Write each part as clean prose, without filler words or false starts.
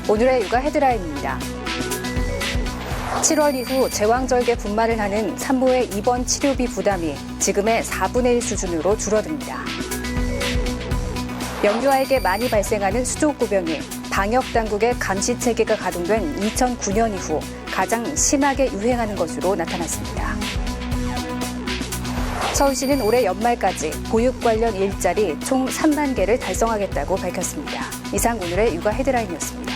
오늘의 육아 헤드라인입니다. 7월 이후 제왕절개 분만을 하는 산모의 입원 치료비 부담이 지금의 4분의 1 수준으로 줄어듭니다. 영유아에게 많이 발생하는 수족구병이 방역당국의 감시체계가 가동된 2009년 이후 가장 심하게 유행하는 것으로 나타났습니다. 서울시는 올해 연말까지 보육 관련 일자리 총 3만 개를 달성하겠다고 밝혔습니다. 이상 오늘의 육아 헤드라인이었습니다.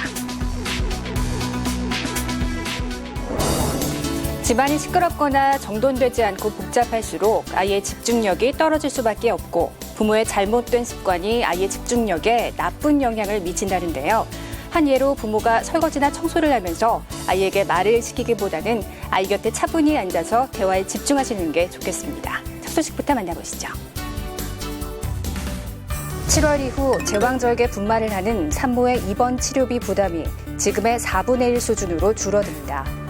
집안이 시끄럽거나 정돈되지 않고 복잡할수록 아이의 집중력이 떨어질 수밖에 없고 부모의 잘못된 습관이 아이의 집중력에 나쁜 영향을 미친다는데요. 한 예로 부모가 설거지나 청소를 하면서 아이에게 말을 시키기보다는 아이 곁에 차분히 앉아서 대화에 집중하시는 게 좋겠습니다. 첫 소식부터 만나보시죠. 7월 이후 제왕절개 분만을 하는 산모의 입원 치료비 부담이 지금의 4분의 1 수준으로 줄어듭니다.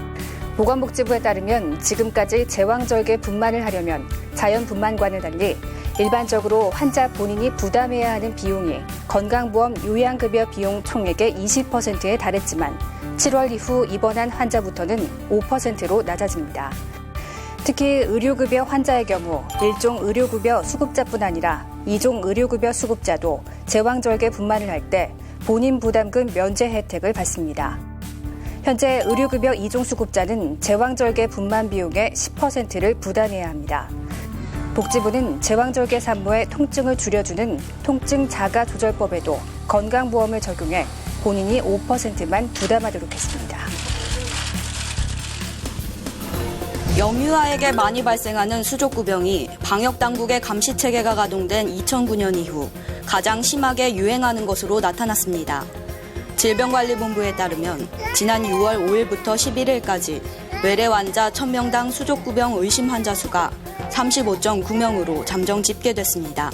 보건복지부에 따르면 지금까지 제왕절개 분만을 하려면 자연분만과는 달리 일반적으로 환자 본인이 부담해야 하는 비용이 건강보험 요양급여 비용 총액의 20%에 달했지만 7월 이후 입원한 환자부터는 5%로 낮아집니다. 특히 의료급여 환자의 경우 1종 의료급여 수급자뿐 아니라 2종 의료급여 수급자도 제왕절개 분만을 할 때 본인 부담금 면제 혜택을 받습니다. 현재 의료급여 2종 수급자는 제왕절개 분만 비용의 10%를 부담해야 합니다. 복지부는 제왕절개 산모의 통증을 줄여주는 통증 자가조절법에도 건강보험을 적용해 본인이 5%만 부담하도록 했습니다. 영유아에게 많이 발생하는 수족구병이 방역당국의 감시체계가 가동된 2009년 이후 가장 심하게 유행하는 것으로 나타났습니다. 질병관리본부에 따르면 지난 6월 5일부터 11일까지 외래 환자 1000명당 수족구병 의심 환자 수가 35.9명으로 잠정 집계됐습니다.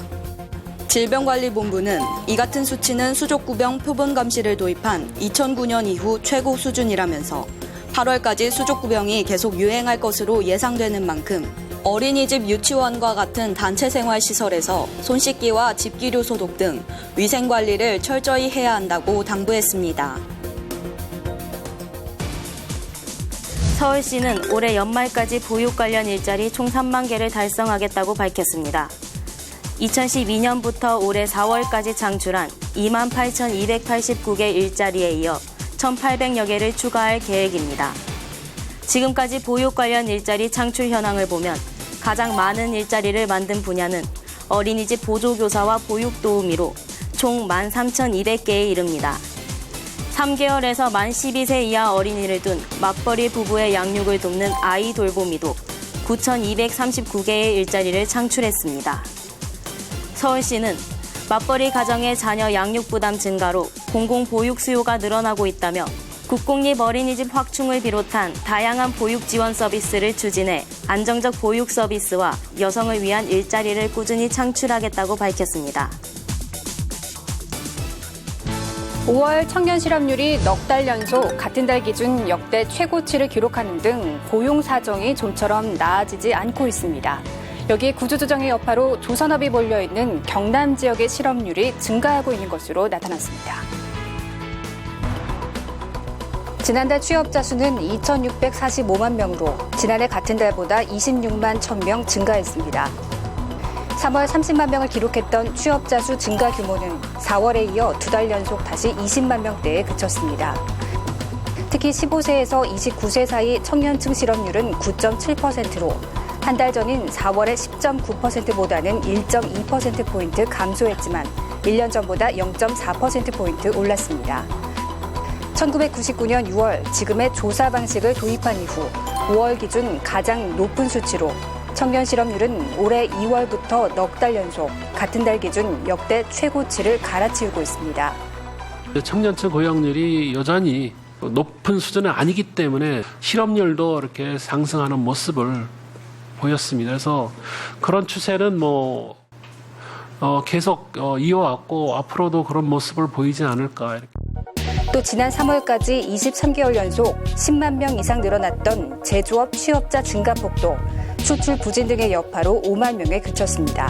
질병관리본부는 이 같은 수치는 수족구병 표본 감시를 도입한 2009년 이후 최고 수준이라면서 8월까지 수족구병이 계속 유행할 것으로 예상되는 만큼 어린이집 유치원과 같은 단체 생활 시설에서 손 씻기와 집기류 소독 등 위생 관리를 철저히 해야 한다고 당부했습니다. 서울시는 올해 연말까지 보육 관련 일자리 총 3만 개를 달성하겠다고 밝혔습니다. 2012년부터 올해 4월까지 창출한 28,289개 일자리에 이어 1,800여 개를 추가할 계획입니다. 지금까지 보육 관련 일자리 창출 현황을 보면 가장 많은 일자리를 만든 분야는 어린이집 보조교사와 보육도우미로 총 13,200개에 이릅니다. 3개월에서 만 12세 이하 어린이를 둔 맞벌이 부부의 양육을 돕는 아이 돌보미도 9,239개의 일자리를 창출했습니다. 서울시는 맞벌이 가정의 자녀 양육 부담 증가로 공공보육 수요가 늘어나고 있다며 국공립 어린이집 확충을 비롯한 다양한 보육 지원 서비스를 추진해 안정적 보육 서비스와 여성을 위한 일자리를 꾸준히 창출하겠다고 밝혔습니다. 5월 청년 실업률이 넉 달 연속 같은 달 기준 역대 최고치를 기록하는 등 고용 사정이 좀처럼 나아지지 않고 있습니다. 여기에 구조조정의 여파로 조선업이 몰려있는 경남 지역의 실업률이 증가하고 있는 것으로 나타났습니다. 지난달 취업자 수는 2,645만 명으로 지난해 같은 달보다 26만 1,000명 증가했습니다. 3월 30만 명을 기록했던 취업자 수 증가 규모는 4월에 이어 2달 연속 다시 20만 명대에 그쳤습니다. 특히 15세에서 29세 사이 청년층 실업률은 9.7%로 한 달 전인 4월의 10.9%보다는 1.2%포인트 감소했지만 1년 전보다 0.4%포인트 올랐습니다. 1999년 6월 지금의 조사 방식을 도입한 이후 5월 기준 가장 높은 수치로 청년 실업률은 올해 2월부터 넉 달 연속 같은 달 기준 역대 최고치를 갈아치우고 있습니다. 청년층 고용률이 여전히 높은 수준은 아니기 때문에 실업률도 이렇게 상승하는 모습을 보였습니다. 그래서 그런 추세는 계속 이어왔고 앞으로도 그런 모습을 보이지 않을까. 이렇게. 또 지난 3월까지 23개월 연속 10만 명 이상 늘어났던 제조업 취업자 증가폭도 수출 부진 등의 여파로 5만 명에 그쳤습니다.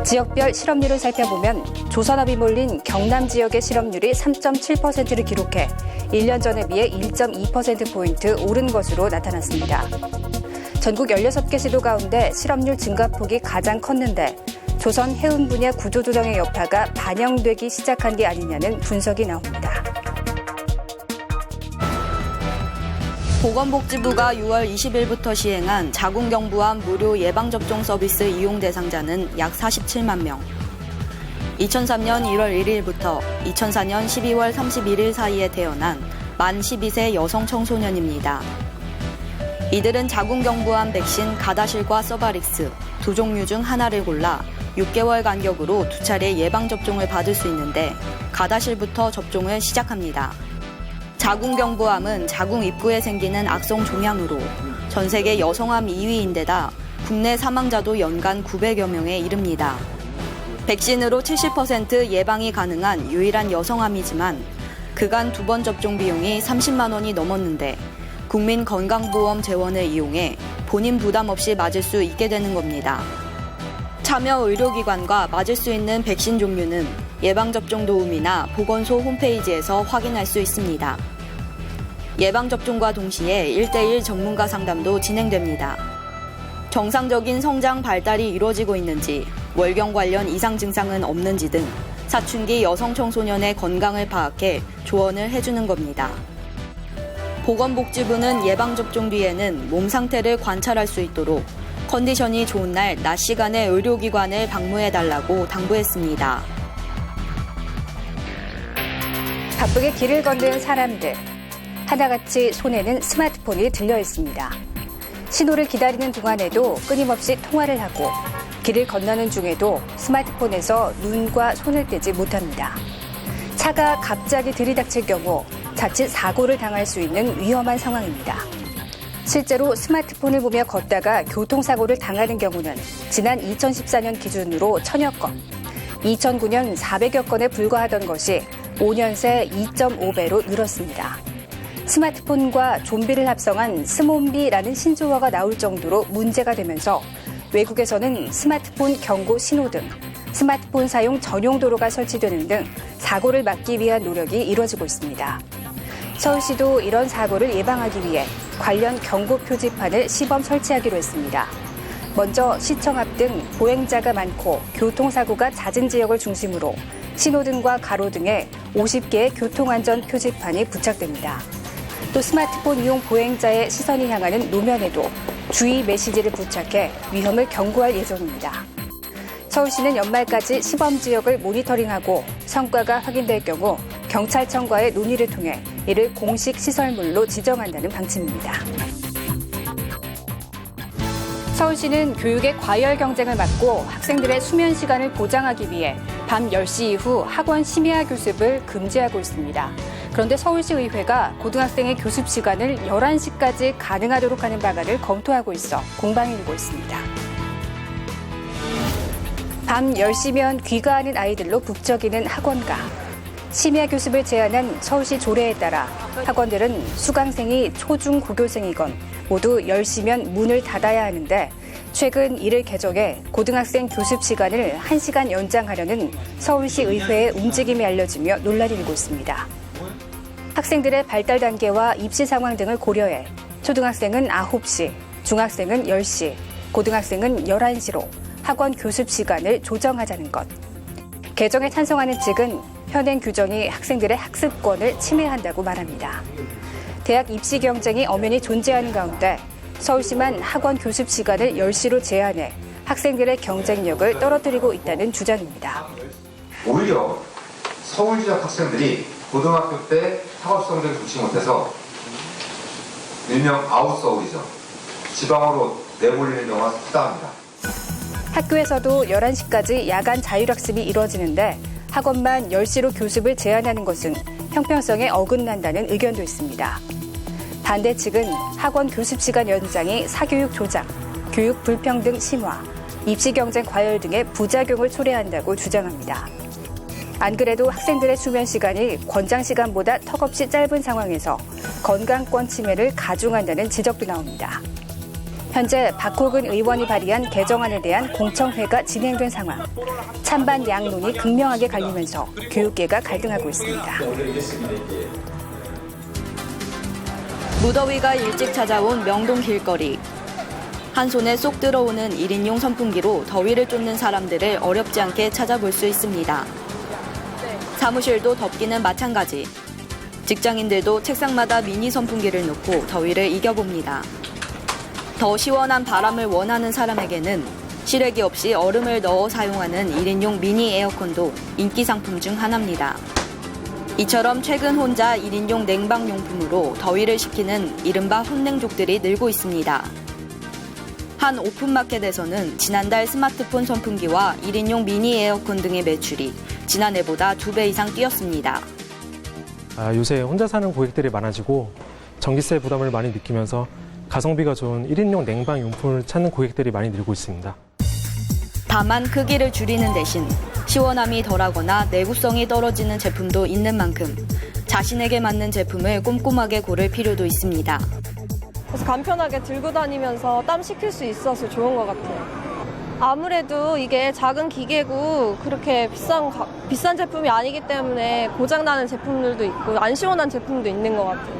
지역별 실업률을 살펴보면 조선업이 몰린 경남 지역의 실업률이 3.7%를 기록해 1년 전에 비해 1.2%포인트 오른 것으로 나타났습니다. 전국 16개 시도 가운데 실업률 증가폭이 가장 컸는데 조선 해운 분야 구조조정의 여파가 반영되기 시작한 게 아니냐는 분석이 나옵니다. 보건복지부가 6월 20일부터 시행한 자궁경부암 무료 예방접종 서비스 이용 대상자는 약 47만 명. 2003년 1월 1일부터 2004년 12월 31일 사이에 태어난 만 12세 여성 청소년입니다. 이들은 자궁경부암 백신 가다실과 서바릭스 두 종류 중 하나를 골라 6개월 간격으로 2차례 예방접종을 받을 수 있는데 가다실부터 접종을 시작합니다. 자궁경부암은 자궁 입구에 생기는 악성 종양으로 전 세계 여성암 2위인데다 국내 사망자도 연간 900여 명에 이릅니다. 백신으로 70% 예방이 가능한 유일한 여성암이지만 그간 2번 접종 비용이 30만 원이 넘었는데 국민건강보험 재원을 이용해 본인 부담 없이 맞을 수 있게 되는 겁니다. 참여 의료기관과 맞을 수 있는 백신 종류는 예방접종 도우미나 보건소 홈페이지에서 확인할 수 있습니다. 예방접종과 동시에 1:1 전문가 상담도 진행됩니다. 정상적인 성장 발달이 이루어지고 있는지, 월경 관련 이상 증상은 없는지 등 사춘기 여성 청소년의 건강을 파악해 조언을 해주는 겁니다. 보건복지부는 예방접종 뒤에는 몸 상태를 관찰할 수 있도록 컨디션이 좋은 날 낮 시간에 의료기관을 방문해달라고 당부했습니다. 바쁘게 길을 걷는 사람들. 하나같이 손에는 스마트폰이 들려 있습니다. 신호를 기다리는 동안에도 끊임없이 통화를 하고 길을 건너는 중에도 스마트폰에서 눈과 손을 떼지 못합니다. 차가 갑자기 들이닥칠 경우 자칫 사고를 당할 수 있는 위험한 상황입니다. 실제로 스마트폰을 보며 걷다가 교통사고를 당하는 경우는 지난 2014년 기준으로 1000여 건, 2009년 400여 건에 불과하던 것이 5년 새 2.5배로 늘었습니다. 스마트폰과 좀비를 합성한 스몬비라는 신조어가 나올 정도로 문제가 되면서 외국에서는 스마트폰 경고 신호등, 스마트폰 사용 전용 도로가 설치되는 등 사고를 막기 위한 노력이 이루어지고 있습니다. 서울시도 이런 사고를 예방하기 위해 관련 경고 표지판을 시범 설치하기로 했습니다. 먼저 시청 앞 등 보행자가 많고 교통사고가 잦은 지역을 중심으로 신호등과 가로등에 50개의 교통안전 표지판이 부착됩니다. 또 스마트폰 이용 보행자의 시선이 향하는 노면에도 주의 메시지를 부착해 위험을 경고할 예정입니다. 서울시는 연말까지 시범 지역을 모니터링하고 성과가 확인될 경우 경찰청과의 논의를 통해 이를 공식 시설물로 지정한다는 방침입니다. 서울시는 교육의 과열 경쟁을 막고 학생들의 수면 시간을 보장하기 위해 밤 10시 이후 학원 심야 교습을 금지하고 있습니다. 그런데 서울시의회가 고등학생의 교습 시간을 11시까지 가능하도록 하는 방안을 검토하고 있어 공방이 일고 있습니다. 밤 10시면 귀가하는 아이들로 북적이는 학원가. 심야 교습을 제한한 서울시 조례에 따라 학원들은 수강생이 초중 고교생이건 모두 10시면 문을 닫아야 하는데 최근 이를 개정해 고등학생 교습 시간을 1시간 연장하려는 서울시 의회의 움직임이 알려지며 논란이 일고 있습니다. 학생들의 발달 단계와 입시 상황 등을 고려해 초등학생은 9시, 중학생은 10시, 고등학생은 11시로 학원 교습 시간을 조정하자는 것. 개정에 찬성하는 측은 현행 규정이 학생들의 학습권을 침해한다고 말합니다. 대학 입시 경쟁이 엄연히 존재하는 가운데 서울시만 학원 교습 시간을 10시로 제한해 학생들의 경쟁력을 떨어뜨리고 있다는 주장입니다. 오히려 서울 지역 학생들이 고등학교 때 학업 성적이 좋지 못해서 일명 아웃서울이죠. 지방으로 내몰리는 경우가 크다합니다. 학교에서도 11시까지 야간 자율학습이 이루어지는데 학원만 10시로 교습을 제한하는 것은 형평성에 어긋난다는 의견도 있습니다. 반대 측은 학원 교습 시간 연장이 사교육 조작, 교육 불평등 심화, 입시 경쟁 과열 등의 부작용을 초래한다고 주장합니다. 안 그래도 학생들의 수면 시간이 권장 시간보다 턱없이 짧은 상황에서 건강권 침해를 가중한다는 지적도 나옵니다. 현재 박호근 의원이 발의한 개정안에 대한 공청회가 진행된 상황. 찬반 양론이 극명하게 갈리면서 교육계가 갈등하고 있습니다. 무더위가 일찍 찾아온 명동 길거리. 한 손에 쏙 들어오는 1인용 선풍기로 더위를 쫓는 사람들을 어렵지 않게 찾아볼 수 있습니다. 사무실도 덥기는 마찬가지. 직장인들도 책상마다 미니 선풍기를 놓고 더위를 이겨봅니다. 더 시원한 바람을 원하는 사람에게는 실외기 없이 얼음을 넣어 사용하는 1인용 미니 에어컨도 인기 상품 중 하나입니다. 이처럼 최근 혼자 1인용 냉방용품으로 더위를 식히는 이른바 혼냉족들이 늘고 있습니다. 한 오픈마켓에서는 지난달 스마트폰 선풍기와 1인용 미니 에어컨 등의 매출이 지난해보다 2배 이상 뛰었습니다. 요새 혼자 사는 고객들이 많아지고 전기세 부담을 많이 느끼면서 가성비가 좋은 1인용 냉방용품을 찾는 고객들이 많이 늘고 있습니다. 다만 크기를 줄이는 대신 시원함이 덜하거나 내구성이 떨어지는 제품도 있는 만큼 자신에게 맞는 제품을 꼼꼼하게 고를 필요도 있습니다. 그래서 간편하게 들고 다니면서 땀 식힐 수 있어서 좋은 것 같아요. 아무래도 이게 작은 기계고 그렇게 비싼 제품이 아니기 때문에 고장나는 제품들도 있고 안 시원한 제품도 있는 것 같아요.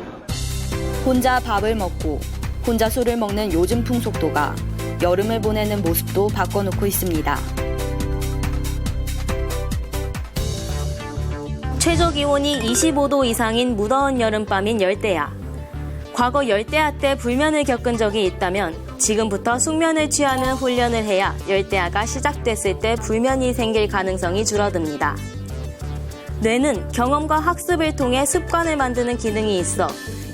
혼자 밥을 먹고 혼자 술을 먹는 요즘 풍속도가 여름을 보내는 모습도 바꿔놓고 있습니다. 최저 기온이 25도 이상인 무더운 여름밤인 열대야. 과거 열대야 때 불면을 겪은 적이 있다면 지금부터 숙면을 취하는 훈련을 해야 열대야가 시작됐을 때 불면이 생길 가능성이 줄어듭니다. 뇌는 경험과 학습을 통해 습관을 만드는 기능이 있어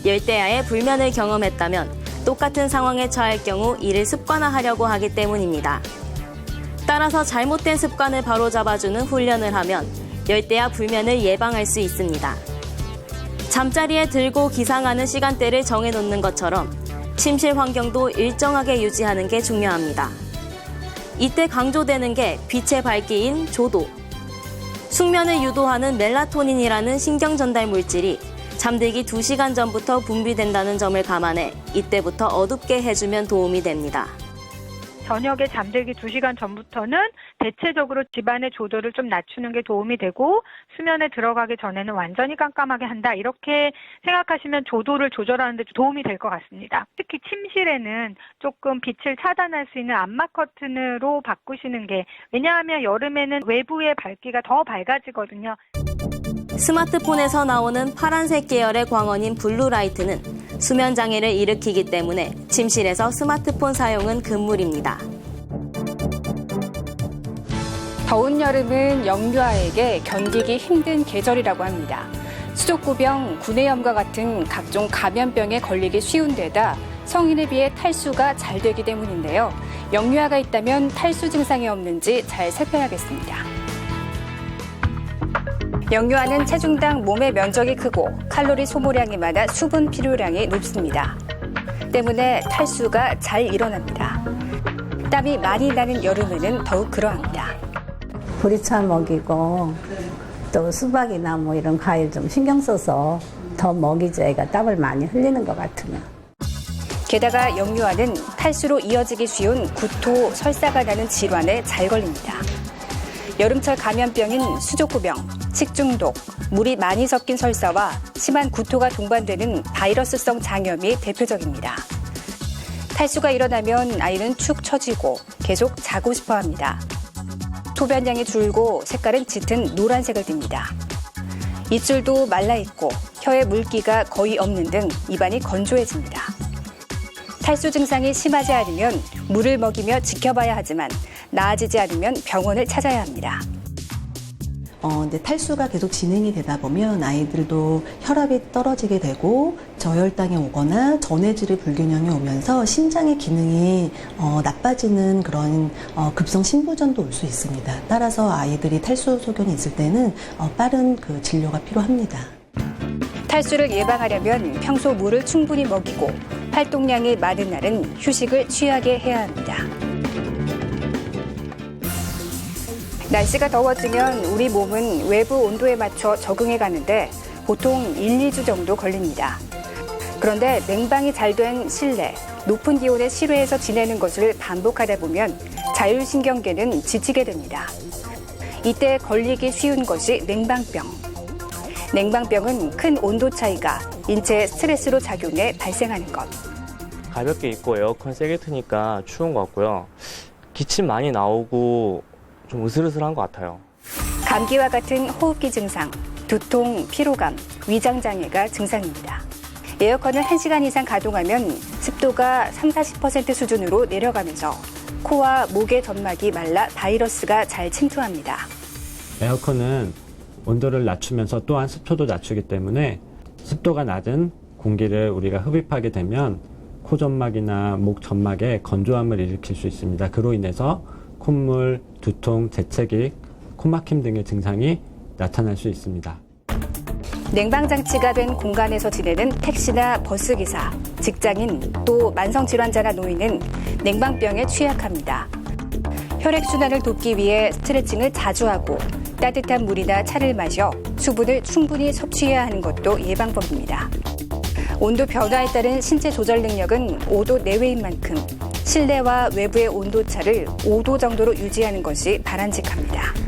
열대야의 불면을 경험했다면 똑같은 상황에 처할 경우 이를 습관화하려고 하기 때문입니다. 따라서 잘못된 습관을 바로잡아주는 훈련을 하면 열대야 불면을 예방할 수 있습니다. 잠자리에 들고 기상하는 시간대를 정해놓는 것처럼 침실 환경도 일정하게 유지하는 게 중요합니다. 이때 강조되는 게 빛의 밝기인 조도. 숙면을 유도하는 멜라토닌이라는 신경 전달 물질이 잠들기 2시간 전부터 분비된다는 점을 감안해 이때부터 어둡게 해주면 도움이 됩니다. 저녁에 잠들기 2시간 전부터는 대체적으로 집안의 조도를 좀 낮추는 게 도움이 되고 수면에 들어가기 전에는 완전히 깜깜하게 한다. 이렇게 생각하시면 조도를 조절하는 데 도움이 될 것 같습니다. 특히 침실에는 조금 빛을 차단할 수 있는 암막 커튼으로 바꾸시는 게, 왜냐하면 여름에는 외부의 밝기가 더 밝아지거든요. 스마트폰에서 나오는 파란색 계열의 광원인 블루라이트는 수면 장애를 일으키기 때문에 침실에서 스마트폰 사용은 금물입니다. 더운 여름은 영유아에게 견디기 힘든 계절이라고 합니다. 수족구병, 구내염과 같은 각종 감염병에 걸리기 쉬운 데다 성인에 비해 탈수가 잘 되기 때문인데요. 영유아가 있다면 탈수 증상이 없는지 잘 살펴야겠습니다. 영유아는 체중당 몸의 면적이 크고 칼로리 소모량이 많아 수분 필요량이 높습니다. 때문에 탈수가 잘 일어납니다. 땀이 많이 나는 여름에는 더욱 그러합니다. 보리차 먹이고 또 수박이나 뭐 이런 과일 좀 신경 써서 더 먹이죠. 애가 땀을 많이 흘리는 것 같으면. 게다가 영유아는 탈수로 이어지기 쉬운 구토, 설사가 나는 질환에 잘 걸립니다. 여름철 감염병인 수족구병, 식중독, 물이 많이 섞인 설사와 심한 구토가 동반되는 바이러스성 장염이 대표적입니다. 탈수가 일어나면 아이는 축 처지고 계속 자고 싶어 합니다. 소변량이 줄고 색깔은 짙은 노란색을 띱니다. 입술도 말라있고 혀에 물기가 거의 없는 등 입안이 건조해집니다. 탈수 증상이 심하지 않으면 물을 먹이며 지켜봐야 하지만 나아지지 않으면 병원을 찾아야 합니다. 근데 탈수가 계속 진행이 되다 보면 아이들도 혈압이 떨어지게 되고 저혈당이 오거나 전해질의 불균형이 오면서 심장의 기능이 나빠지는 그런 급성 심부전도 올 수 있습니다. 따라서 아이들이 탈수 소견이 있을 때는 빠른 그 진료가 필요합니다. 탈수를 예방하려면 평소 물을 충분히 먹이고 활동량이 많은 날은 휴식을 취하게 해야 합니다. 날씨가 더워지면 우리 몸은 외부 온도에 맞춰 적응해 가는데 보통 1, 2주 정도 걸립니다. 그런데 냉방이 잘 된 실내, 높은 기온의 실외에서 지내는 것을 반복하다 보면 자율신경계는 지치게 됩니다. 이때 걸리기 쉬운 것이 냉방병. 냉방병은 큰 온도 차이가 인체에 스트레스로 작용해 발생하는 것. 가볍게 입고 에어컨 세게 트니까 추운 것 같고요. 기침 많이 나오고 좀 으슬으슬한 것 같아요. 감기와 같은 호흡기 증상, 두통, 피로감, 위장장애가 증상입니다. 에어컨을 1시간 이상 가동하면 습도가 30-40% 수준으로 내려가면서 코와 목의 점막이 말라 바이러스가 잘 침투합니다. 에어컨은 온도를 낮추면서 또한 습도도 낮추기 때문에 습도가 낮은 공기를 우리가 흡입하게 되면 코 점막이나 목 점막에 건조함을 일으킬 수 있습니다. 그로 인해서 콧물, 두통, 재채기, 코막힘 등의 증상이 나타날 수 있습니다. 냉방장치가 된 공간에서 지내는 택시나 버스기사, 직장인, 또 만성질환자나 노인은 냉방병에 취약합니다. 혈액순환을 돕기 위해 스트레칭을 자주 하고 따뜻한 물이나 차를 마셔 수분을 충분히 섭취해야 하는 것도 예방법입니다. 온도 변화에 따른 신체 조절 능력은 5도 내외인 만큼 실내와 외부의 온도차를 5도 정도로 유지하는 것이 바람직합니다.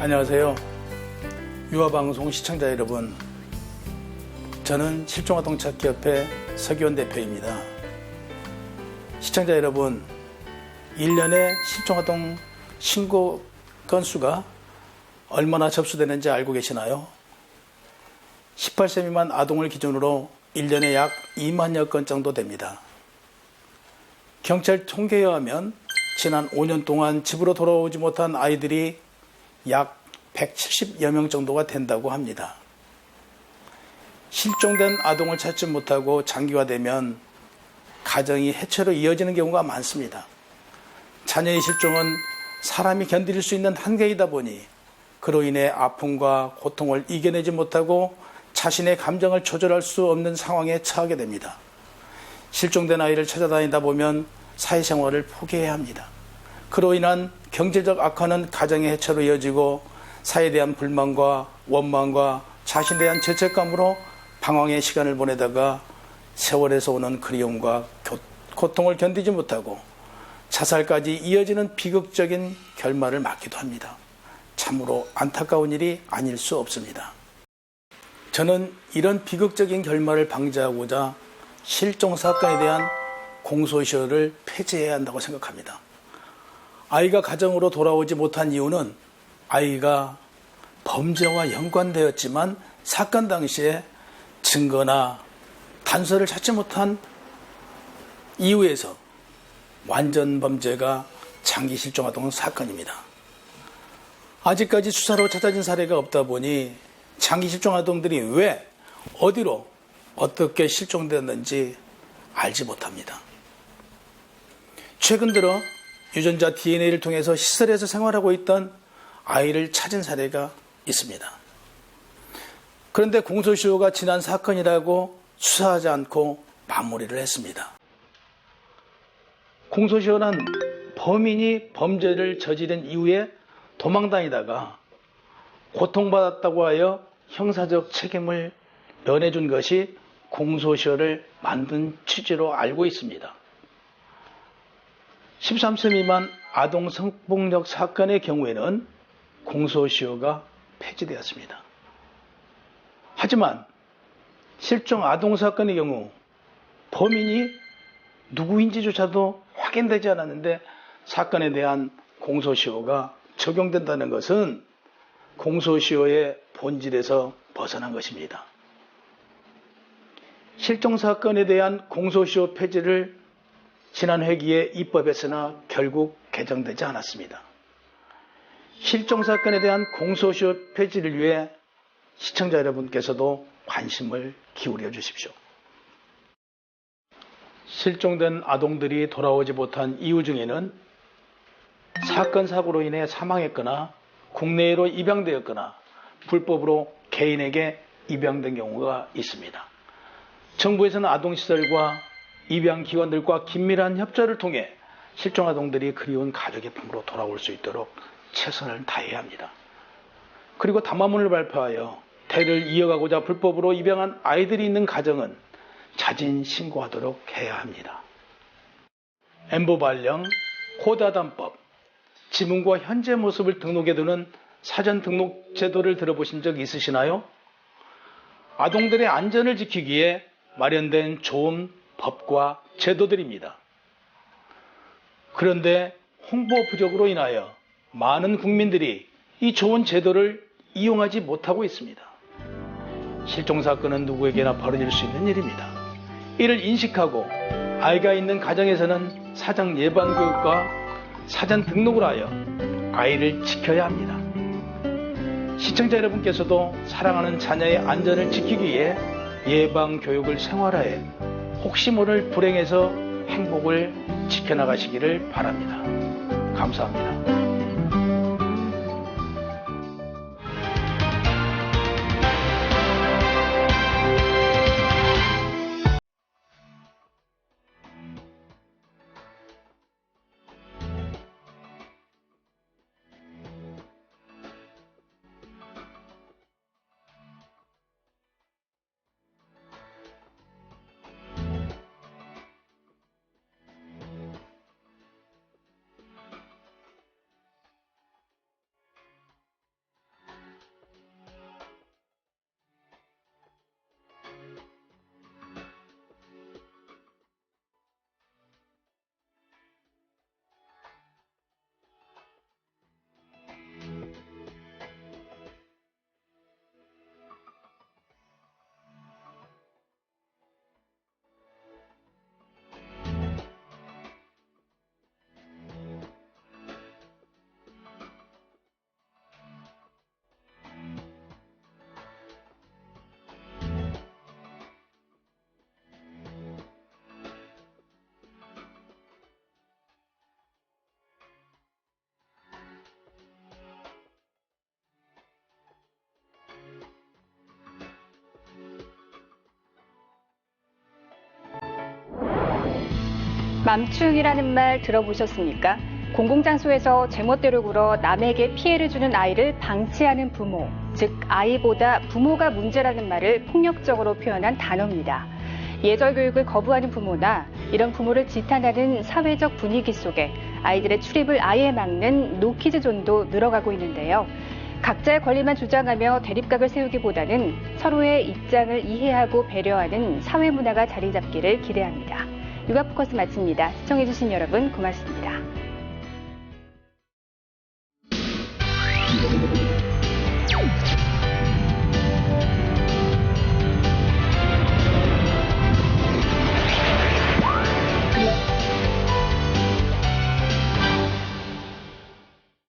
안녕하세요. 유아방송 시청자 여러분. 저는 실종아동찾기협회 서기원 대표입니다. 시청자 여러분, 1년에 실종아동 신고 건수가 얼마나 접수되는지 알고 계시나요? 18세 미만 아동을 기준으로 1년에 약 2만여 건 정도 됩니다. 경찰 통계에 의하면 지난 5년 동안 집으로 돌아오지 못한 아이들이 약 170여 명 정도가 된다고 합니다. 실종된 아동을 찾지 못하고 장기화되면 가정이 해체로 이어지는 경우가 많습니다. 자녀의 실종은 사람이 견딜 수 있는 한계이다 보니 그로 인해 아픔과 고통을 이겨내지 못하고 자신의 감정을 조절할 수 없는 상황에 처하게 됩니다. 실종된 아이를 찾아다니다 보면 사회생활을 포기해야 합니다. 그로 인한 경제적 악화는 가정의 해체로 이어지고 사회에 대한 불만과 원망과 자신에 대한 죄책감으로 방황의 시간을 보내다가 세월에서 오는 그리움과 고통을 견디지 못하고 자살까지 이어지는 비극적인 결말을 맞기도 합니다. 참 참으로 안타까운 일이 아닐 수 없습니다. 저는 이런 비극적인 결말을 방지하고자 실종 사건에 대한 공소시효를 폐지해야 한다고 생각합니다. 아이가 가정으로 돌아오지 못한 이유는 아이가 범죄와 연관되었지만 사건 당시에 증거나 단서를 찾지 못한 이유에서 완전 범죄가 장기 실종아동 사건입니다. 아직까지 수사로 찾아진 사례가 없다 보니 장기 실종아동들이 왜 어디로 어떻게 실종되었는지 알지 못합니다. 최근 들어 유전자 DNA를 통해서 시설에서 생활하고 있던 아이를 찾은 사례가 있습니다. 그런데 공소시효가 지난 사건이라고 수사하지 않고 마무리를 했습니다. 공소시효는 범인이 범죄를 저지른 이후에 도망다니다가 고통받았다고 하여 형사적 책임을 면해준 것이 공소시효를 만든 취지로 알고 있습니다. 13세 미만 아동 성폭력 사건의 경우에는 공소시효가 폐지되었습니다. 하지만 실종 아동 사건의 경우 범인이 누구인지조차도 확인되지 않았는데 사건에 대한 공소시효가 적용된다는 것은 공소시효의 본질에서 벗어난 것입니다. 실종 사건에 대한 공소시효 폐지를 지난 회기에 입법했으나 결국 개정되지 않았습니다. 실종 사건에 대한 공소시효 폐지를 위해 시청자 여러분께서도 관심을 기울여 주십시오. 실종된 아동들이 돌아오지 못한 이유 중에는 사건 사고로 인해 사망했거나 국내로 입양되었거나 불법으로 개인에게 입양된 경우가 있습니다. 정부에서는 아동시설과 입양기관들과 긴밀한 협조를 통해 실종아동들이 그리운 가족의 품으로 돌아올 수 있도록 최선을 다해야 합니다. 그리고 담화문을 발표하여 대를 이어가고자 불법으로 입양한 아이들이 있는 가정은 자진 신고하도록 해야 합니다. 엠보 발령, 코다단법, 지문과 현재 모습을 등록해두는 사전 등록 제도를 들어보신 적 있으시나요? 아동들의 안전을 지키기에 마련된 좋은 법과 제도들입니다. 그런데 홍보 부족으로 인하여 많은 국민들이 이 좋은 제도를 이용하지 못하고 있습니다. 실종사건은 누구에게나 벌어질 수 있는 일입니다. 이를 인식하고 아이가 있는 가정에서는 사전 예방교육과 사전 등록을 하여 아이를 지켜야 합니다. 시청자 여러분께서도 사랑하는 자녀의 안전을 지키기 위해 예방교육을 생활화해 혹시 모를 불행에서 행복을 지켜나가시기를 바랍니다. 감사합니다. 맘충이라는 말 들어보셨습니까? 공공장소에서 제멋대로 굴어 남에게 피해를 주는 아이를 방치하는 부모, 즉 아이보다 부모가 문제라는 말을 폭력적으로 표현한 단어입니다. 예절 교육을 거부하는 부모나 이런 부모를 지탄하는 사회적 분위기 속에 아이들의 출입을 아예 막는 노키즈존도 늘어가고 있는데요. 각자의 권리만 주장하며 대립각을 세우기보다는 서로의 입장을 이해하고 배려하는 사회 문화가 자리 잡기를 기대합니다. 육아포커스 마칩니다. 시청해주신 여러분 고맙습니다.